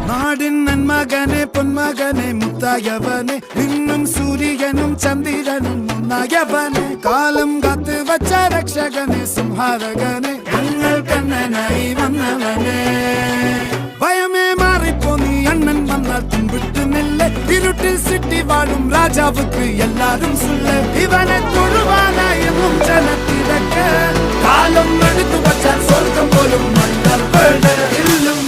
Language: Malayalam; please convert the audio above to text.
നാടിൻ നന്മകനെ പൊന്മകനെ മുത്തായവനെ നിന്നും സൂര്യനും ചന്ദ്രനും ഒന്നായവനെ കാലം കാത്ത് വച്ച രക്ഷകനെ സംഹാരകനെ ഞങ്ങൾ കണ്ണനായി വന്നവനെ ഭയമേ മാറിപ്പോ നീ അണ്ണൻ വന്നാൽ തുമ്പിട്ട് നില്ല ഇരുട്ടിൽ സിട്ടി വാഴും രാജാവുക്ക് എല്ലാരും സുല്ല ഇവനെ തൊഴുവാനായും ജനത്തിരക്ക് കാലം എടുത്തു വച്ചാൽ സ്വർഗം പോലും മണ്ണർ ഇല്ലും